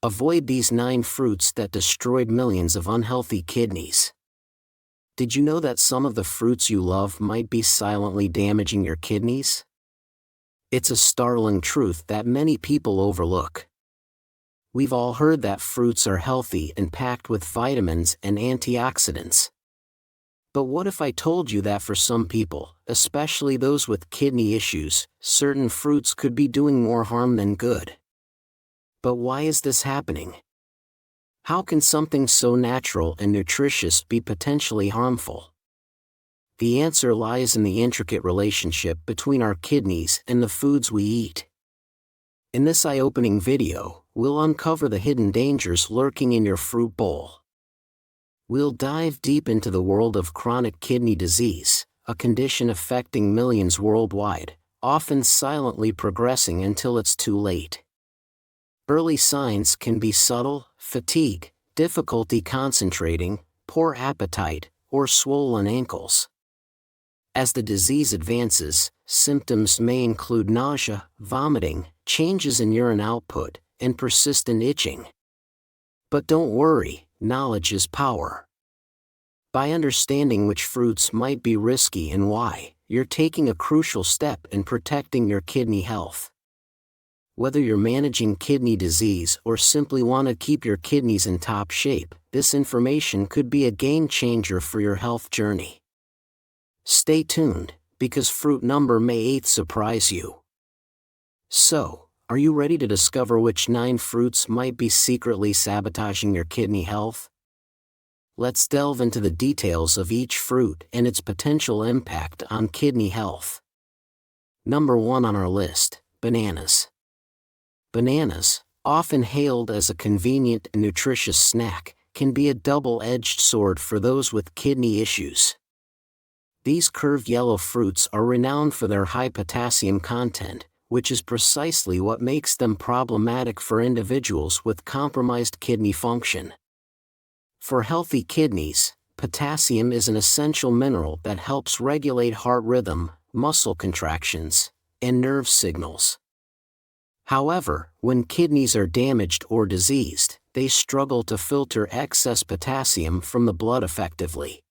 Avoid these 9 fruits that destroyed millions of unhealthy kidneys. Did you know that some of the fruits you love might be silently damaging your kidneys? It's a startling truth that many people overlook. We've all heard that fruits are healthy and packed with vitamins and antioxidants. But what if I told you that for some people, especially those with kidney issues, certain fruits could be doing more harm than good? But why is this happening? How can something so natural and nutritious be potentially harmful? The answer lies in the intricate relationship between our kidneys and the foods we eat. In this eye-opening video, we'll uncover the hidden dangers lurking in your fruit bowl. We'll dive deep into the world of chronic kidney disease, a condition affecting millions worldwide, often silently progressing until it's too late. Early signs can be subtle: fatigue, difficulty concentrating, poor appetite, or swollen ankles. As the disease advances, symptoms may include nausea, vomiting, changes in urine output, and persistent itching. But don't worry, knowledge is power. By understanding which fruits might be risky and why, you're taking a crucial step in protecting your kidney health. Whether you're managing kidney disease or simply want to keep your kidneys in top shape, this information could be a game changer for your health journey. Stay tuned, because fruit number may 8 surprise you. So, are you ready to discover which 9 fruits might be secretly sabotaging your kidney health? Let's delve into the details of each fruit and its potential impact on kidney health. Number 1 on our list: bananas. Bananas, often hailed as a convenient and nutritious snack, can be a double-edged sword for those with kidney issues. These curved yellow fruits are renowned for their high potassium content, which is precisely what makes them problematic for individuals with compromised kidney function. For healthy kidneys, potassium is an essential mineral that helps regulate heart rhythm, muscle contractions, and nerve signals. However, when kidneys are damaged or diseased, they struggle to filter excess potassium from the blood effectively.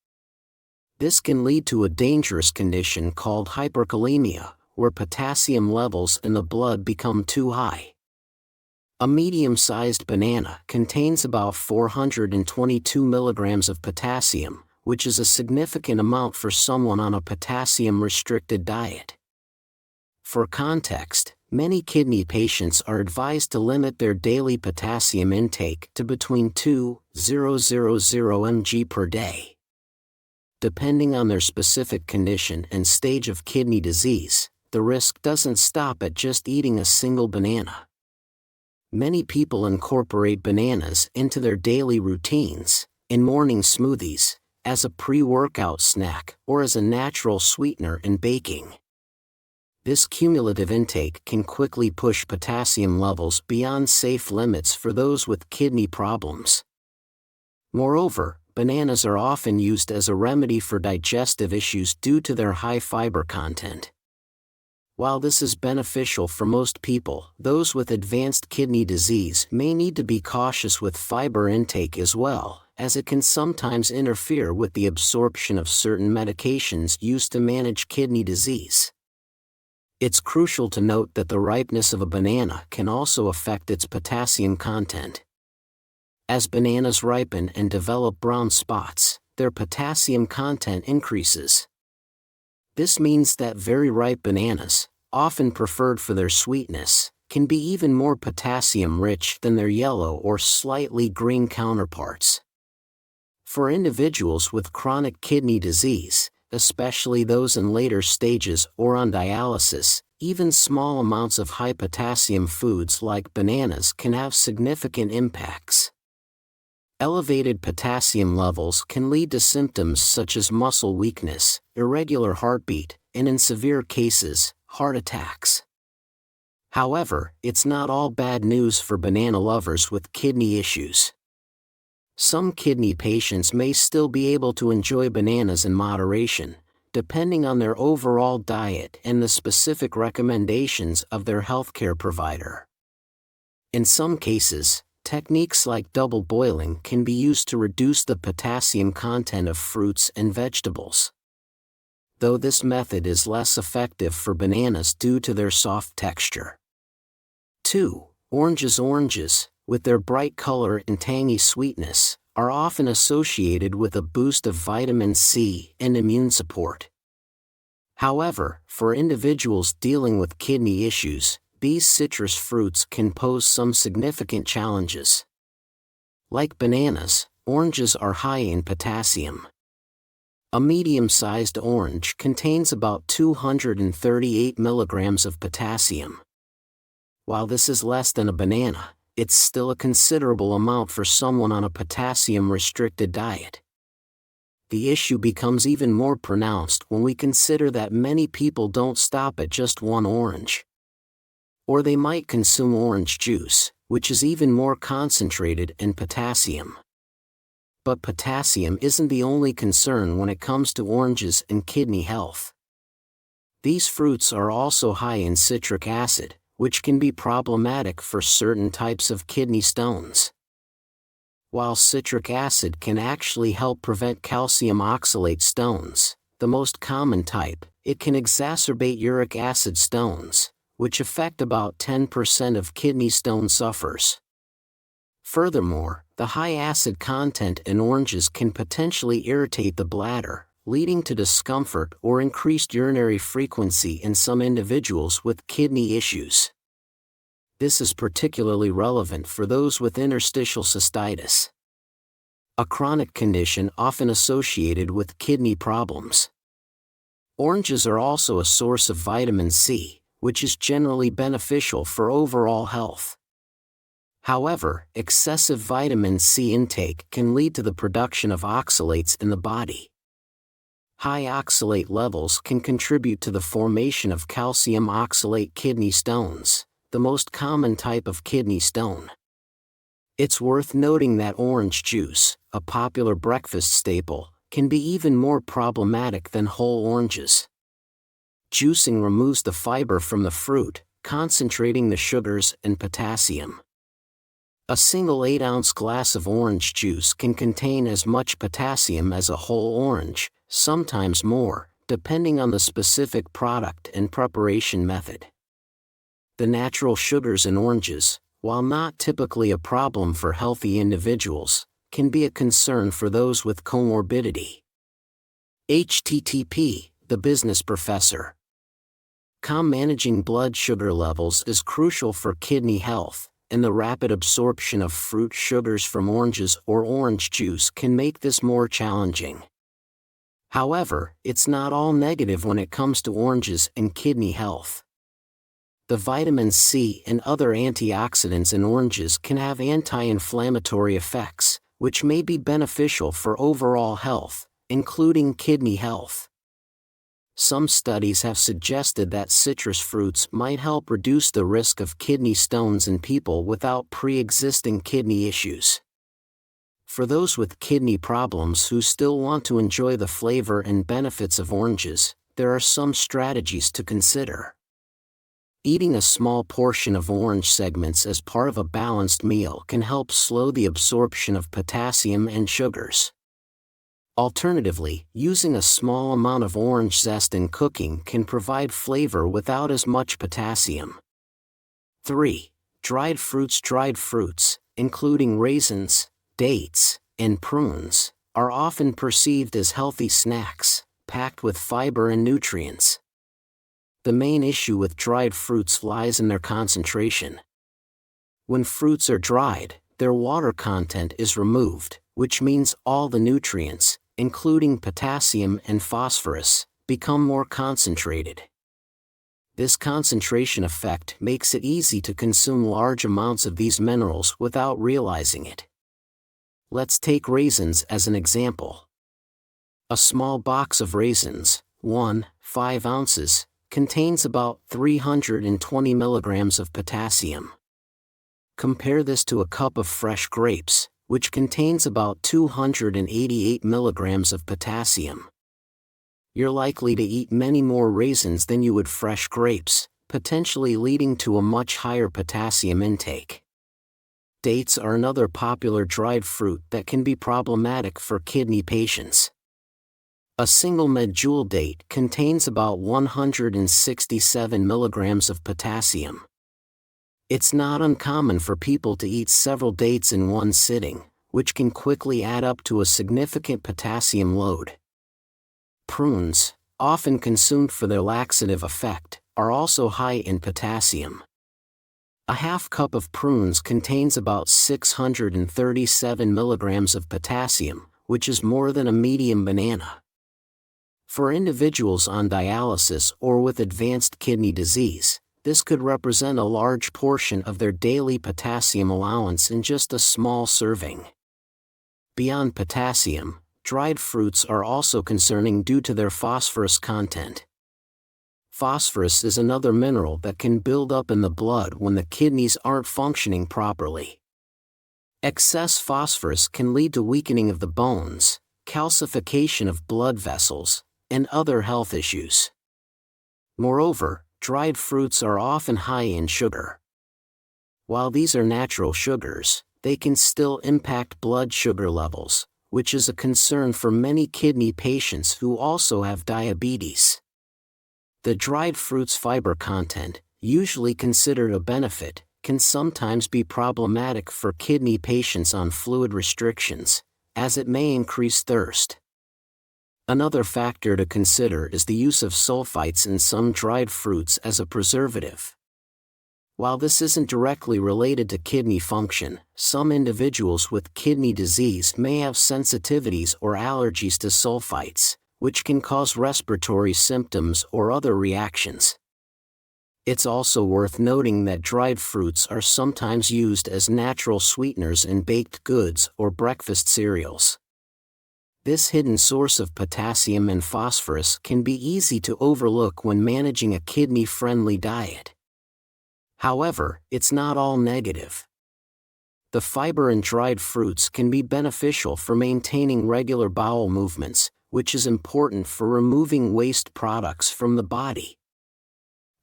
This can lead to a dangerous condition called hyperkalemia, where potassium levels in the blood become too high. A medium-sized banana contains about 422 milligrams of potassium, which is a significant amount for someone on a potassium-restricted diet. For context, many kidney patients are advised to limit their daily potassium intake to between 2,000 mg per day. Depending on their specific condition and stage of kidney disease, the risk doesn't stop at just eating a single banana. Many people incorporate bananas into their daily routines, in morning smoothies, as a pre-workout snack, or as a natural sweetener in baking. This cumulative intake can quickly push potassium levels beyond safe limits for those with kidney problems. Moreover, bananas are often used as a remedy for digestive issues due to their high fiber content. While this is beneficial for most people, those with advanced kidney disease may need to be cautious with fiber intake as well, as it can sometimes interfere with the absorption of certain medications used to manage kidney disease. It's crucial to note that the ripeness of a banana can also affect its potassium content. As bananas ripen and develop brown spots, their potassium content increases. This means that very ripe bananas, often preferred for their sweetness, can be even more potassium-rich than their yellow or slightly green counterparts. For individuals with chronic kidney disease, especially those in later stages or on dialysis, even small amounts of high potassium foods like bananas can have significant impacts. Elevated potassium levels can lead to symptoms such as muscle weakness, irregular heartbeat, and in severe cases, heart attacks. However, it's not all bad news for banana lovers with kidney issues. Some kidney patients may still be able to enjoy bananas in moderation, depending on their overall diet and the specific recommendations of their healthcare provider. In some cases, Techniques like double boiling can be used to reduce the potassium content of fruits and vegetables, though this method is less effective for bananas due to their soft texture. 2. Oranges. Oranges, with their bright color and tangy sweetness, are often associated with a boost of vitamin C and immune support. However, for individuals dealing with kidney issues, these citrus fruits can pose some significant challenges. Like bananas, oranges are high in potassium. A medium-sized orange contains about 238 milligrams of potassium. While this is less than a banana, it's still a considerable amount for someone on a potassium-restricted diet. The issue becomes even more pronounced when we consider that many people don't stop at just one orange. Or they might consume orange juice, which is even more concentrated in potassium. But potassium isn't the only concern when it comes to oranges and kidney health. These fruits are also high in citric acid, which can be problematic for certain types of kidney stones. While citric acid can actually help prevent calcium oxalate stones, the most common type, it can exacerbate uric acid stones, which affect about 10% of kidney stone sufferers. Furthermore, the high acid content in oranges can potentially irritate the bladder, leading to discomfort or increased urinary frequency in some individuals with kidney issues. This is particularly relevant for those with interstitial cystitis, a chronic condition often associated with kidney problems. Oranges are also a source of vitamin C, which is generally beneficial for overall health. However, excessive vitamin C intake can lead to the production of oxalates in the body. High oxalate levels can contribute to the formation of calcium oxalate kidney stones, the most common type of kidney stone. It's worth noting that orange juice, a popular breakfast staple, can be even more problematic than whole oranges. Juicing removes the fiber from the fruit, concentrating the sugars and potassium. A single 8-ounce glass of orange juice can contain as much potassium as a whole orange, sometimes more, depending on the specific product and preparation method. The natural sugars in oranges, while not typically a problem for healthy individuals, can be a concern for those with comorbidity. http, the business professor. Managing blood sugar levels is crucial for kidney health, and the rapid absorption of fruit sugars from oranges or orange juice can make this more challenging. However, it's not all negative when it comes to oranges and kidney health. The vitamin C and other antioxidants in oranges can have anti-inflammatory effects, which may be beneficial for overall health, including kidney health. Some studies have suggested that citrus fruits might help reduce the risk of kidney stones in people without pre-existing kidney issues. For those with kidney problems who still want to enjoy the flavor and benefits of oranges, there are some strategies to consider. Eating a small portion of orange segments as part of a balanced meal can help slow the absorption of potassium and sugars. Alternatively, using a small amount of orange zest in cooking can provide flavor without as much potassium. 3. Dried fruits. Dried fruits, including raisins, dates, and prunes, are often perceived as healthy snacks, packed with fiber and nutrients. The main issue with dried fruits lies in their concentration. When fruits are dried, their water content is removed, which means all the nutrients, including potassium and phosphorus, become more concentrated. This concentration effect makes it easy to consume large amounts of these minerals without realizing it. Let's take raisins as an example. A small box of raisins, 5 ounces, contains about 320 milligrams of potassium. Compare this to a cup of fresh grapes, which contains about 288 milligrams of potassium. You're likely to eat many more raisins than you would fresh grapes, potentially leading to a much higher potassium intake. Dates are another popular dried fruit that can be problematic for kidney patients. A single medjool date contains about 167 milligrams of potassium. It's not uncommon for people to eat several dates in one sitting, which can quickly add up to a significant potassium load. Prunes, often consumed for their laxative effect, are also high in potassium. A half cup of prunes contains about 637 milligrams of potassium, which is more than a medium banana. For individuals on dialysis or with advanced kidney disease, this could represent a large portion of their daily potassium allowance in just a small serving. Beyond potassium, dried fruits are also concerning due to their phosphorus content. Phosphorus is another mineral that can build up in the blood when the kidneys aren't functioning properly. Excess phosphorus can lead to weakening of the bones, calcification of blood vessels, and other health issues. Moreover, dried fruits are often high in sugar. While these are natural sugars, they can still impact blood sugar levels, which is a concern for many kidney patients who also have diabetes. The dried fruit's fiber content, usually considered a benefit, can sometimes be problematic for kidney patients on fluid restrictions, as it may increase thirst. Another factor to consider is the use of sulfites in some dried fruits as a preservative. While this isn't directly related to kidney function, some individuals with kidney disease may have sensitivities or allergies to sulfites, which can cause respiratory symptoms or other reactions. It's also worth noting that dried fruits are sometimes used as natural sweeteners in baked goods or breakfast cereals. This hidden source of potassium and phosphorus can be easy to overlook when managing a kidney-friendly diet. However, it's not all negative. The fiber in dried fruits can be beneficial for maintaining regular bowel movements, which is important for removing waste products from the body.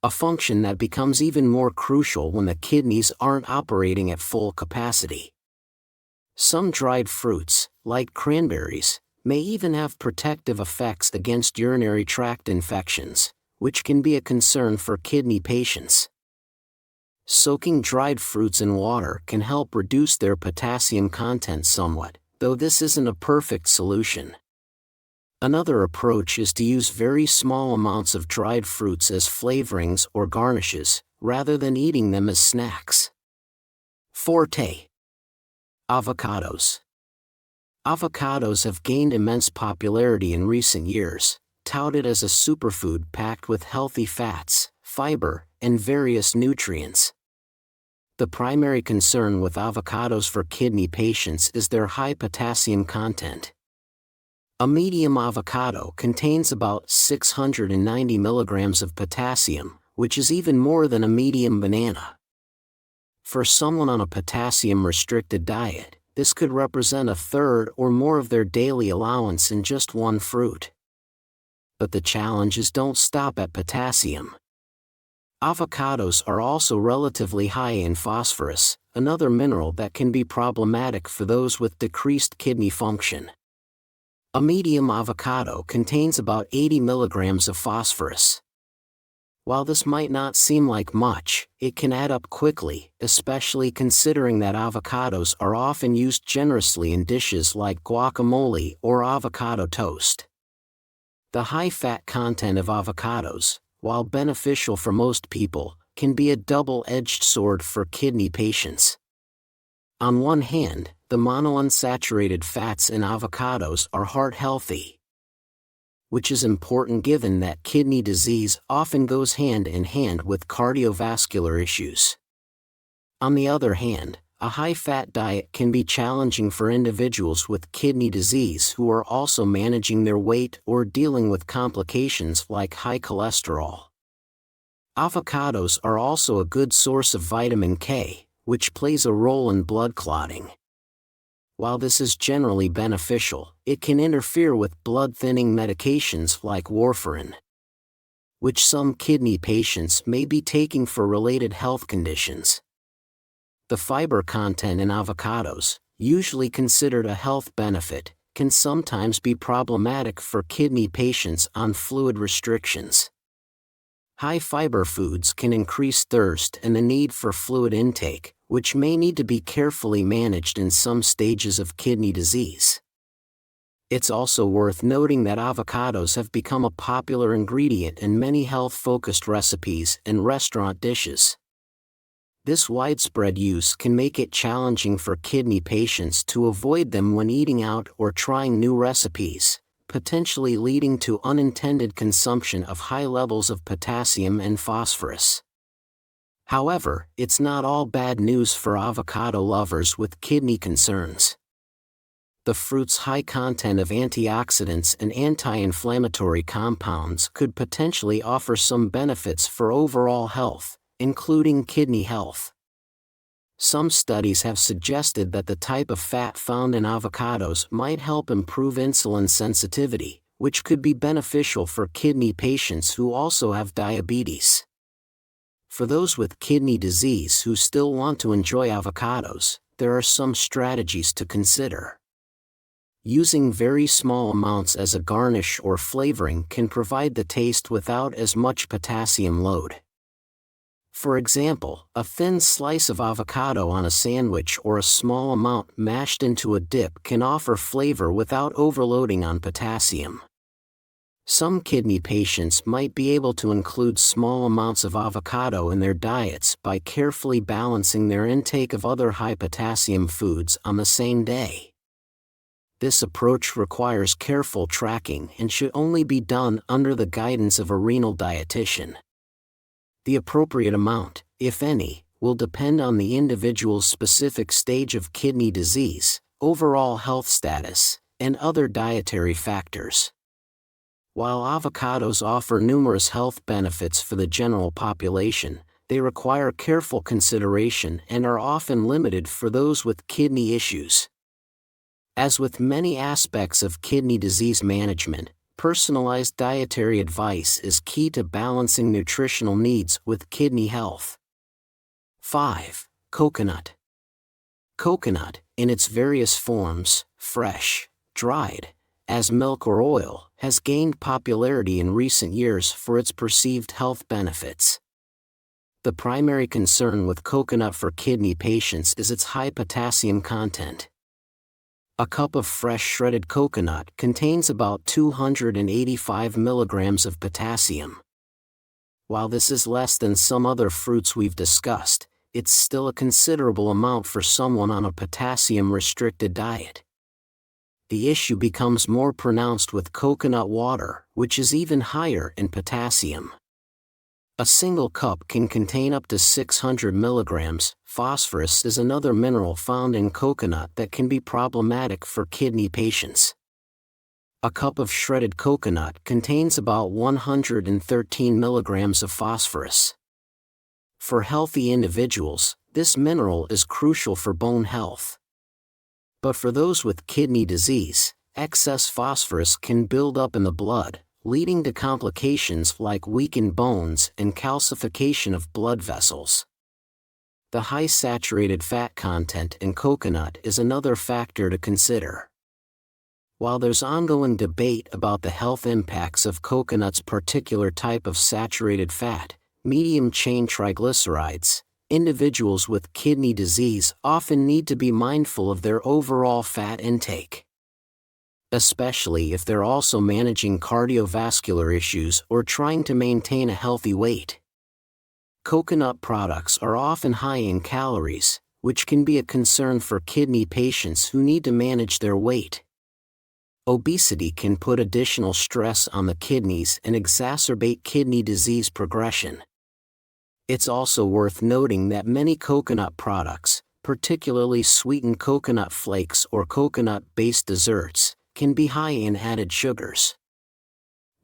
A function that becomes even more crucial when the kidneys aren't operating at full capacity. Some dried fruits, like cranberries, may even have protective effects against urinary tract infections, which can be a concern for kidney patients. Soaking dried fruits in water can help reduce their potassium content somewhat, though this isn't a perfect solution. Another approach is to use very small amounts of dried fruits as flavorings or garnishes, rather than eating them as snacks. Forte. Avocados. Avocados have gained immense popularity in recent years, touted as a superfood packed with healthy fats, fiber, and various nutrients. The primary concern with avocados for kidney patients is their high potassium content. A medium avocado contains about 690 milligrams of potassium, which is even more than a medium banana. For someone on a potassium-restricted diet, this could represent a third or more of their daily allowance in just one fruit. But the challenges don't stop at potassium. Avocados are also relatively high in phosphorus, another mineral that can be problematic for those with decreased kidney function. A medium avocado contains about 80 milligrams of phosphorus. While this might not seem like much, it can add up quickly, especially considering that avocados are often used generously in dishes like guacamole or avocado toast. The high fat content of avocados, while beneficial for most people, can be a double-edged sword for kidney patients. On one hand, the monounsaturated fats in avocados are heart-healthy, which is important given that kidney disease often goes hand in hand with cardiovascular issues. On the other hand, a high-fat diet can be challenging for individuals with kidney disease who are also managing their weight or dealing with complications like high cholesterol. Avocados are also a good source of vitamin K, which plays a role in blood clotting. While this is generally beneficial, it can interfere with blood-thinning medications like warfarin, which some kidney patients may be taking for related health conditions. The fiber content in avocados, usually considered a health benefit, can sometimes be problematic for kidney patients on fluid restrictions. High-fiber foods can increase thirst and the need for fluid intake, which may need to be carefully managed in some stages of kidney disease. It's also worth noting that avocados have become a popular ingredient in many health-focused recipes and restaurant dishes. This widespread use can make it challenging for kidney patients to avoid them when eating out or trying new recipes, potentially leading to unintended consumption of high levels of potassium and phosphorus. However, it's not all bad news for avocado lovers with kidney concerns. The fruit's high content of antioxidants and anti-inflammatory compounds could potentially offer some benefits for overall health, including kidney health. Some studies have suggested that the type of fat found in avocados might help improve insulin sensitivity, which could be beneficial for kidney patients who also have diabetes. For those with kidney disease who still want to enjoy avocados, there are some strategies to consider. Using very small amounts as a garnish or flavoring can provide the taste without as much potassium load. For example, a thin slice of avocado on a sandwich or a small amount mashed into a dip can offer flavor without overloading on potassium. Some kidney patients might be able to include small amounts of avocado in their diets by carefully balancing their intake of other high-potassium foods on the same day. This approach requires careful tracking and should only be done under the guidance of a renal dietitian. The appropriate amount, if any, will depend on the individual's specific stage of kidney disease, overall health status, and other dietary factors. While avocados offer numerous health benefits for the general population, they require careful consideration and are often limited for those with kidney issues. As with many aspects of kidney disease management, personalized dietary advice is key to balancing nutritional needs with kidney health. 5. Coconut. Coconut, in its various forms, fresh, dried, as milk or oil, has gained popularity in recent years for its perceived health benefits. The primary concern with coconut for kidney patients is its high potassium content. A cup of fresh shredded coconut contains about 285 milligrams of potassium. While this is less than some other fruits we've discussed, it's still a considerable amount for someone on a potassium-restricted diet. The issue becomes more pronounced with coconut water, which is even higher in potassium. A single cup can contain up to 600 milligrams. Phosphorus is another mineral found in coconut that can be problematic for kidney patients. A cup of shredded coconut contains about 113 milligrams of phosphorus. For healthy individuals, this mineral is crucial for bone health. But for those with kidney disease, excess phosphorus can build up in the blood, leading to complications like weakened bones and calcification of blood vessels. The high saturated fat content in coconut is another factor to consider. While there's ongoing debate about the health impacts of coconut's particular type of saturated fat, medium-chain triglycerides, individuals with kidney disease often need to be mindful of their overall fat intake, especially if they're also managing cardiovascular issues or trying to maintain a healthy weight. Coconut products are often high in calories, which can be a concern for kidney patients who need to manage their weight. Obesity can put additional stress on the kidneys and exacerbate kidney disease progression. It's also worth noting that many coconut products, particularly sweetened coconut flakes or coconut-based desserts, can be high in added sugars.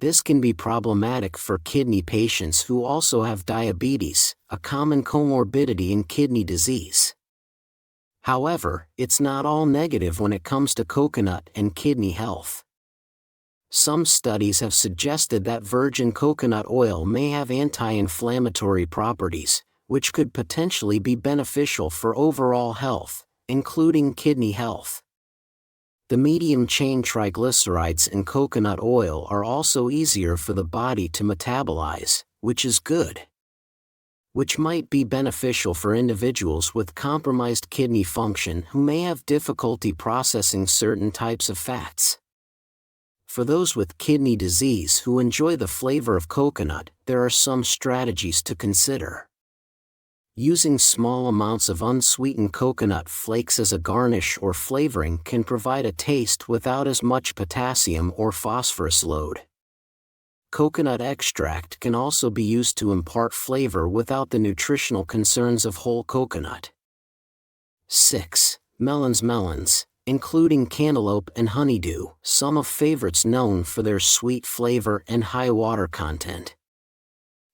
This can be problematic for kidney patients who also have diabetes, a common comorbidity in kidney disease. However, it's not all negative when it comes to coconut and kidney health. Some studies have suggested that virgin coconut oil may have anti-inflammatory properties, which could potentially be beneficial for overall health, including kidney health. The medium-chain triglycerides in coconut oil are also easier for the body to metabolize, which is good, which might be beneficial for individuals with compromised kidney function who may have difficulty processing certain types of fats. For those with kidney disease who enjoy the flavor of coconut, there are some strategies to consider. Using small amounts of unsweetened coconut flakes as a garnish or flavoring can provide a taste without as much potassium or phosphorus load. Coconut extract can also be used to impart flavor without the nutritional concerns of whole coconut. 6. Melons, including cantaloupe and honeydew, some of favorites known for their sweet flavor and high water content.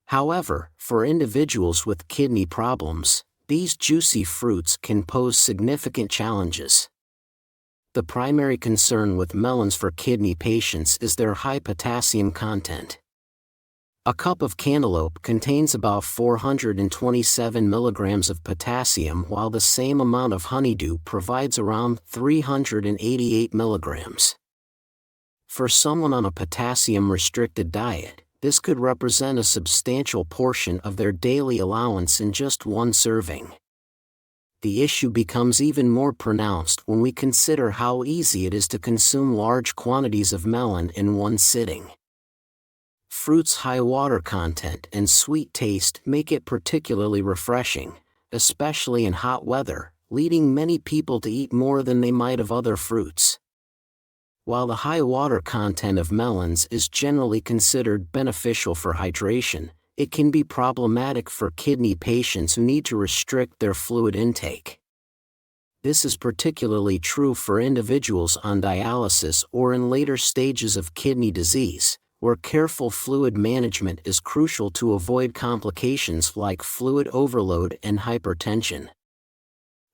However, for individuals with kidney problems, these juicy fruits can pose significant challenges. The primary concern with melons for kidney patients is their high potassium content. A cup of cantaloupe contains about 427 milligrams of potassium, while the same amount of honeydew provides around 388 milligrams. For someone on a potassium-restricted diet, this could represent a substantial portion of their daily allowance in just one serving. The issue becomes even more pronounced when we consider how easy it is to consume large quantities of melon in one sitting. Fruit's high water content and sweet taste make it particularly refreshing, especially in hot weather, leading many people to eat more than they might of other fruits. While the high water content of melons is generally considered beneficial for hydration, it can be problematic for kidney patients who need to restrict their fluid intake. This is particularly true for individuals on dialysis or in later stages of kidney disease, where careful fluid management is crucial to avoid complications like fluid overload and hypertension.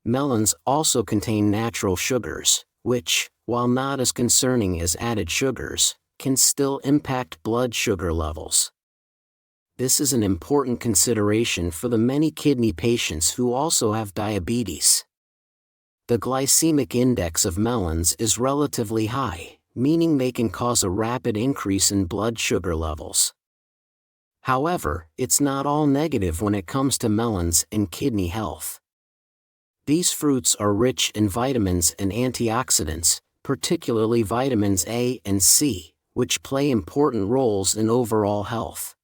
Melons also contain natural sugars, which, while not as concerning as added sugars, can still impact blood sugar levels. This is an important consideration for the many kidney patients who also have diabetes. The glycemic index of melons is relatively high, meaning they can cause a rapid increase in blood sugar levels. However, it's not all negative when it comes to melons and kidney health. These fruits are rich in vitamins and antioxidants, particularly vitamins A and C, which play important roles in overall health.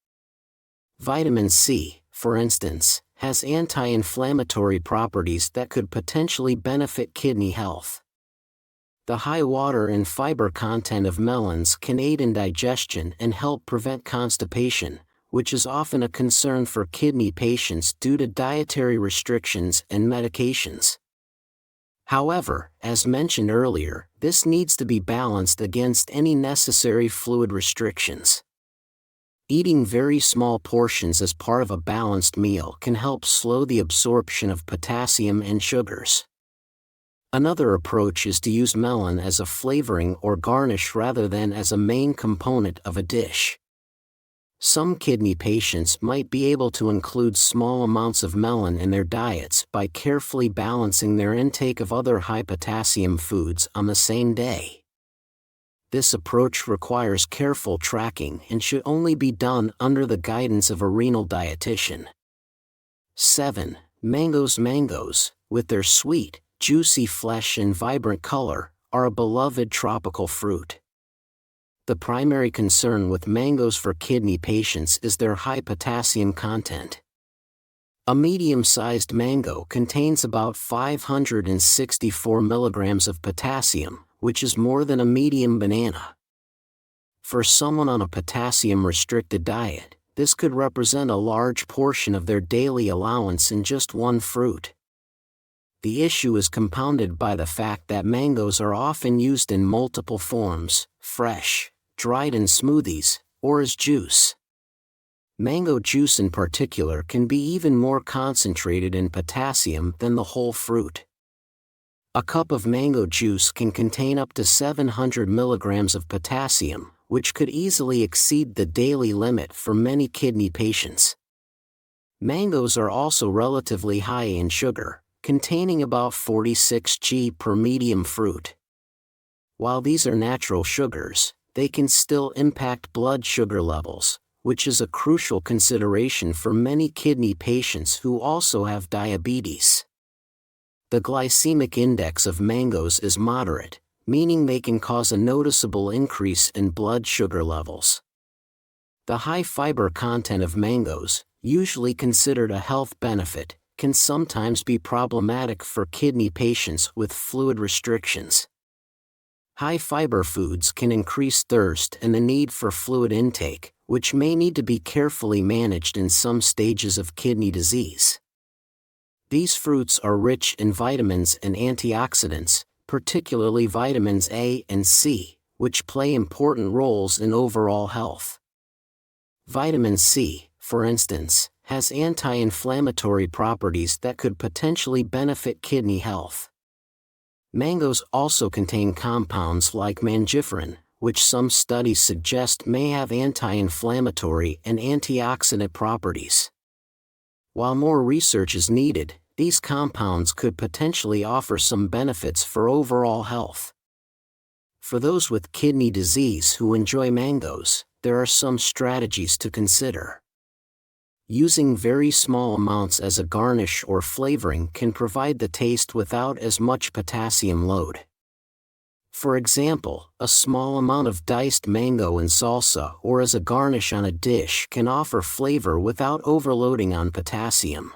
Vitamin C, for instance, has anti-inflammatory properties that could potentially benefit kidney health. The high water and fiber content of melons can aid in digestion and help prevent constipation, which is often a concern for kidney patients due to dietary restrictions and medications. However, as mentioned earlier, this needs to be balanced against any necessary fluid restrictions. Eating very small portions as part of a balanced meal can help slow the absorption of potassium and sugars. Another approach is to use melon as a flavoring or garnish rather than as a main component of a dish. Some kidney patients might be able to include small amounts of melon in their diets by carefully balancing their intake of other high potassium foods on the same day. This approach requires careful tracking and should only be done under the guidance of a renal dietitian. 7. Mangoes, with their sweet, juicy flesh and vibrant color, are a beloved tropical fruit. The primary concern with mangoes for kidney patients is their high potassium content. A medium-sized mango contains about 564 milligrams of potassium, which is more than a medium banana. For someone on a potassium-restricted diet, this could represent a large portion of their daily allowance in just one fruit. The issue is compounded by the fact that mangoes are often used in multiple forms: fresh, dried in smoothies, or as juice. Mango juice in particular can be even more concentrated in potassium than the whole fruit. A cup of mango juice can contain up to 700 milligrams of potassium, which could easily exceed the daily limit for many kidney patients. Mangoes are also relatively high in sugar, containing about 46 g per medium fruit. While these are natural sugars, they can still impact blood sugar levels, which is a crucial consideration for many kidney patients who also have diabetes. The glycemic index of mangoes is moderate, meaning they can cause a noticeable increase in blood sugar levels. The high fiber content of mangoes, usually considered a health benefit, can sometimes be problematic for kidney patients with fluid restrictions. High fiber foods can increase thirst and the need for fluid intake, which may need to be carefully managed in some stages of kidney disease. These fruits are rich in vitamins and antioxidants, particularly vitamins A and C, which play important roles in overall health. Vitamin C, for instance, has anti-inflammatory properties that could potentially benefit kidney health. Mangoes also contain compounds like mangiferin, which some studies suggest may have anti-inflammatory and antioxidant properties. While more research is needed, these compounds could potentially offer some benefits for overall health. For those with kidney disease who enjoy mangoes, there are some strategies to consider. Using very small amounts as a garnish or flavoring can provide the taste without as much potassium load. For example, a small amount of diced mango in salsa or as a garnish on a dish can offer flavor without overloading on potassium.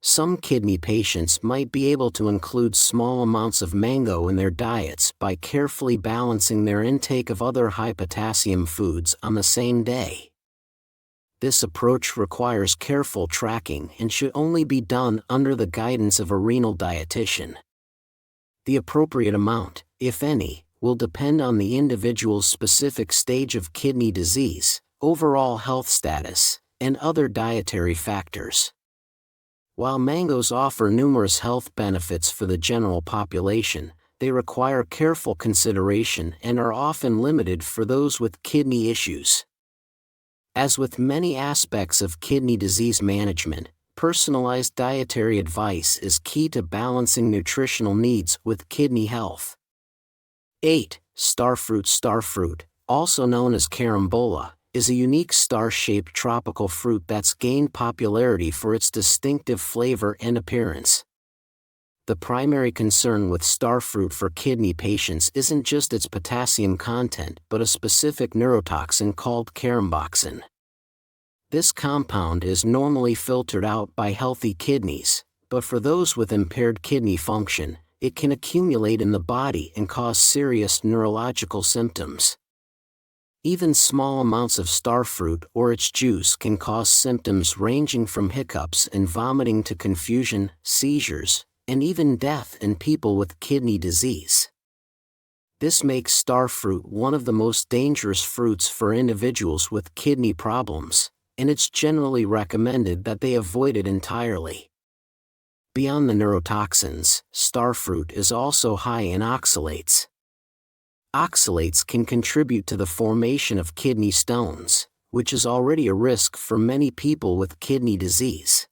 Some kidney patients might be able to include small amounts of mango in their diets by carefully balancing their intake of other high-potassium foods on the same day. This approach requires careful tracking and should only be done under the guidance of a renal dietitian. The appropriate amount, if any, will depend on the individual's specific stage of kidney disease, overall health status, and other dietary factors. While mangoes offer numerous health benefits for the general population, they require careful consideration and are often limited for those with kidney issues. As with many aspects of kidney disease management, personalized dietary advice is key to balancing nutritional needs with kidney health. 8. Starfruit. Starfruit, also known as carambola, is a unique star-shaped tropical fruit that's gained popularity for its distinctive flavor and appearance. The primary concern with starfruit for kidney patients isn't just its potassium content but a specific neurotoxin called caramboxin. This compound is normally filtered out by healthy kidneys, but for those with impaired kidney function, it can accumulate in the body and cause serious neurological symptoms. Even small amounts of starfruit or its juice can cause symptoms ranging from hiccups and vomiting to confusion, seizures, and even death in people with kidney disease. This makes starfruit one of the most dangerous fruits for individuals with kidney problems, and it's generally recommended that they avoid it entirely. Beyond the neurotoxins, starfruit is also high in oxalates. Oxalates can contribute to the formation of kidney stones, which is already a risk for many people with kidney disease.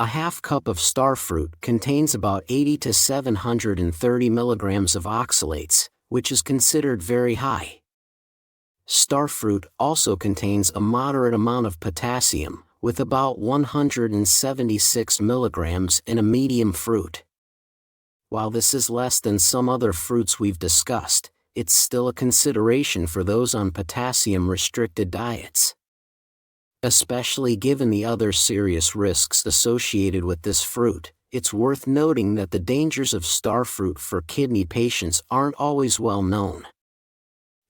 A half cup of starfruit contains about 80 to 730 milligrams of oxalates, which is considered very high. Starfruit also contains a moderate amount of potassium, with about 176 milligrams in a medium fruit. While this is less than some other fruits we've discussed, it's still a consideration for those on potassium-restricted diets. Especially given the other serious risks associated with this fruit, it's worth noting that the dangers of starfruit for kidney patients aren't always well known.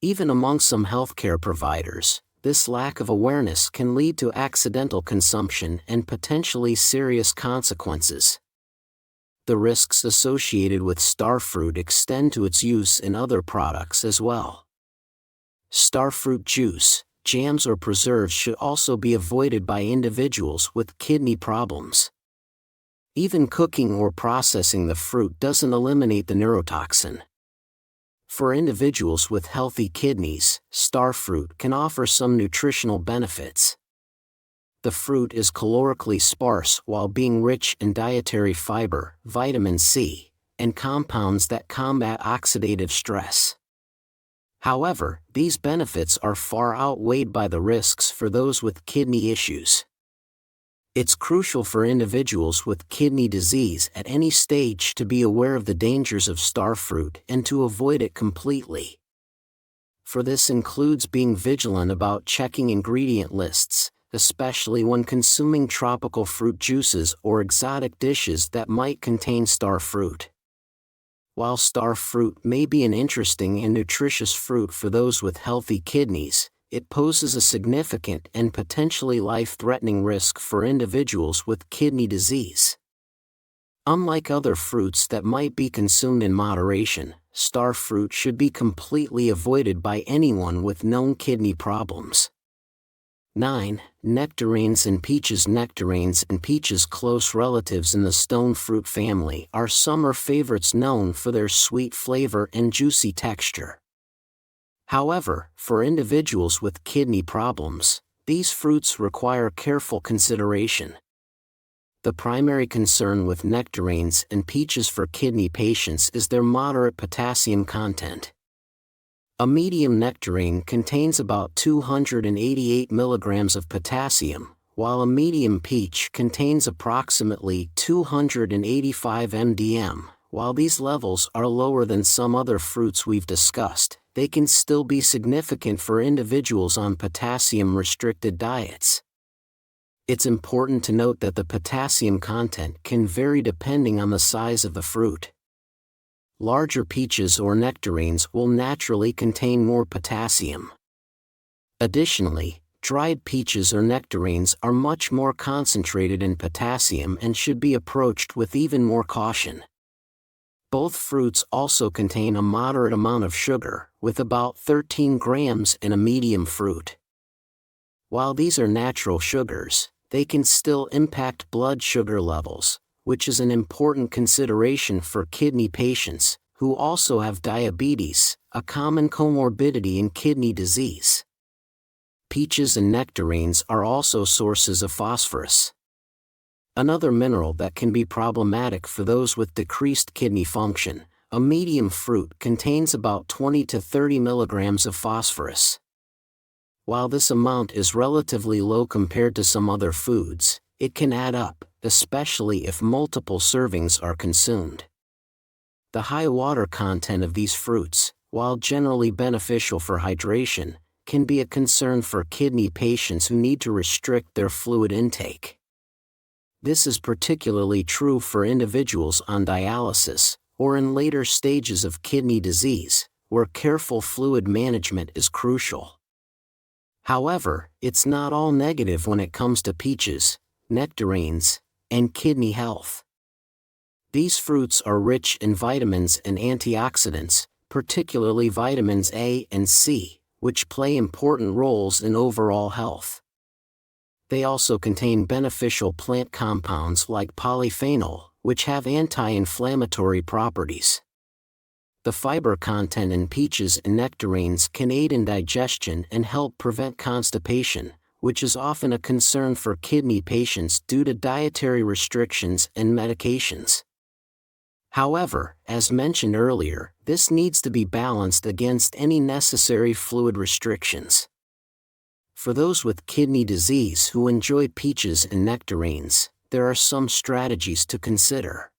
Even among some healthcare providers, this lack of awareness can lead to accidental consumption and potentially serious consequences. The risks associated with starfruit extend to its use in other products as well. Starfruit juice, jams or preserves should also be avoided by individuals with kidney problems. Even cooking or processing the fruit doesn't eliminate the neurotoxin. For individuals with healthy kidneys, starfruit can offer some nutritional benefits. The fruit is calorically sparse while being rich in dietary fiber, vitamin C, and compounds that combat oxidative stress. However, these benefits are far outweighed by the risks for those with kidney issues. It's crucial for individuals with kidney disease at any stage to be aware of the dangers of starfruit and to avoid it completely. For this includes being vigilant about checking ingredient lists, especially when consuming tropical fruit juices or exotic dishes that might contain starfruit. While starfruit may be an interesting and nutritious fruit for those with healthy kidneys, it poses a significant and potentially life-threatening risk for individuals with kidney disease. Unlike other fruits that might be consumed in moderation, starfruit should be completely avoided by anyone with known kidney problems. 9. Nectarines and peaches. Nectarines and peaches, close relatives in the stone fruit family, are summer favorites known for their sweet flavor and juicy texture. However, for individuals with kidney problems, these fruits require careful consideration. The primary concern with nectarines and peaches for kidney patients is their moderate potassium content. A medium nectarine contains about 288 milligrams of potassium, while a medium peach contains approximately 285 mdm. While these levels are lower than some other fruits we've discussed, they can still be significant for individuals on potassium-restricted diets. It's important to note that the potassium content can vary depending on the size of the fruit. Larger peaches or nectarines will naturally contain more potassium. Additionally, dried peaches or nectarines are much more concentrated in potassium and should be approached with even more caution. Both fruits also contain a moderate amount of sugar, with about 13 grams in a medium fruit. While these are natural sugars, they can still impact blood sugar levels, which is an important consideration for kidney patients, who also have diabetes, a common comorbidity in kidney disease. Peaches and nectarines are also sources of phosphorus, another mineral that can be problematic for those with decreased kidney function. A medium fruit contains about 20 to 30 milligrams of phosphorus. While this amount is relatively low compared to some other foods, it can add up, especially if multiple servings are consumed. The high water content of these fruits, while generally beneficial for hydration, can be a concern for kidney patients who need to restrict their fluid intake. This is particularly true for individuals on dialysis, or in later stages of kidney disease, where careful fluid management is crucial. However, it's not all negative when it comes to peaches, nectarines, and kidney health. These fruits are rich in vitamins and antioxidants, particularly vitamins A and C, which play important roles in overall health. They also contain beneficial plant compounds like polyphenol, which have anti-inflammatory properties. The fiber content in peaches and nectarines can aid in digestion and help prevent constipation, which is often a concern for kidney patients due to dietary restrictions and medications. However, as mentioned earlier, this needs to be balanced against any necessary fluid restrictions. For those with kidney disease who enjoy peaches and nectarines, there are some strategies to consider.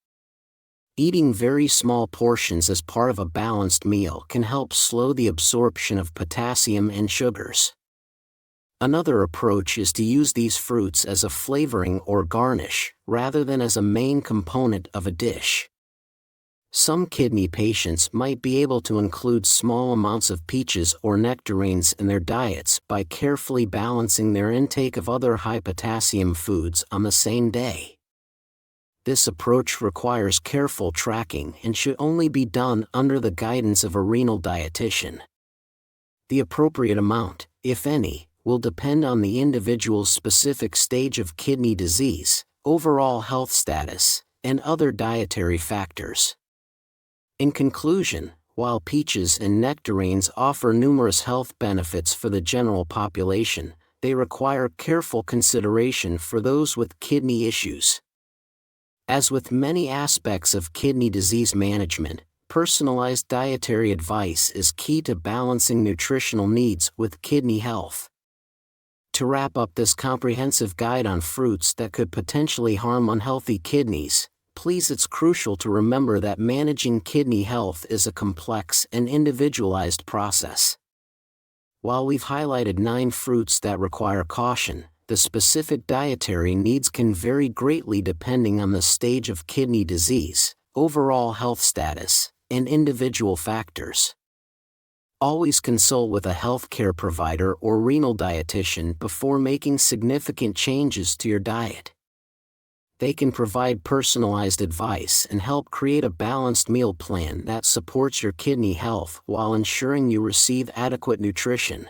Eating very small portions as part of a balanced meal can help slow the absorption of potassium and sugars. Another approach is to use these fruits as a flavoring or garnish, rather than as a main component of a dish. Some kidney patients might be able to include small amounts of peaches or nectarines in their diets by carefully balancing their intake of other high-potassium foods on the same day. This approach requires careful tracking and should only be done under the guidance of a renal dietitian. The appropriate amount, if any, will depend on the individual's specific stage of kidney disease, overall health status, and other dietary factors. In conclusion, while peaches and nectarines offer numerous health benefits for the general population, they require careful consideration for those with kidney issues. As with many aspects of kidney disease management, personalized dietary advice is key to balancing nutritional needs with kidney health. To wrap up this comprehensive guide on fruits that could potentially harm unhealthy kidneys, it's crucial to remember that managing kidney health is a complex and individualized process. While we've highlighted 9 fruits that require caution, the specific dietary needs can vary greatly depending on the stage of kidney disease, overall health status, and individual factors. Always consult with a healthcare provider or renal dietitian before making significant changes to your diet. They can provide personalized advice and help create a balanced meal plan that supports your kidney health while ensuring you receive adequate nutrition.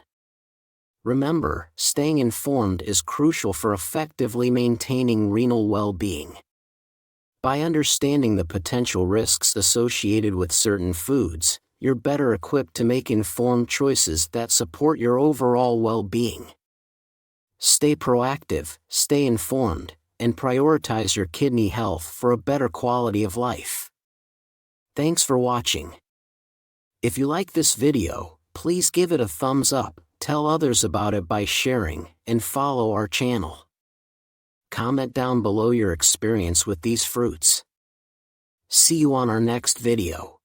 Remember, staying informed is crucial for effectively maintaining renal well-being. By understanding the potential risks associated with certain foods, you're better equipped to make informed choices that support your overall well-being. Stay proactive, stay informed, and prioritize your kidney health for a better quality of life. Thanks for watching. If you like this video, please give it a thumbs up, tell others about it by sharing, and follow our channel. Comment down below your experience with these fruits. See you on our next video.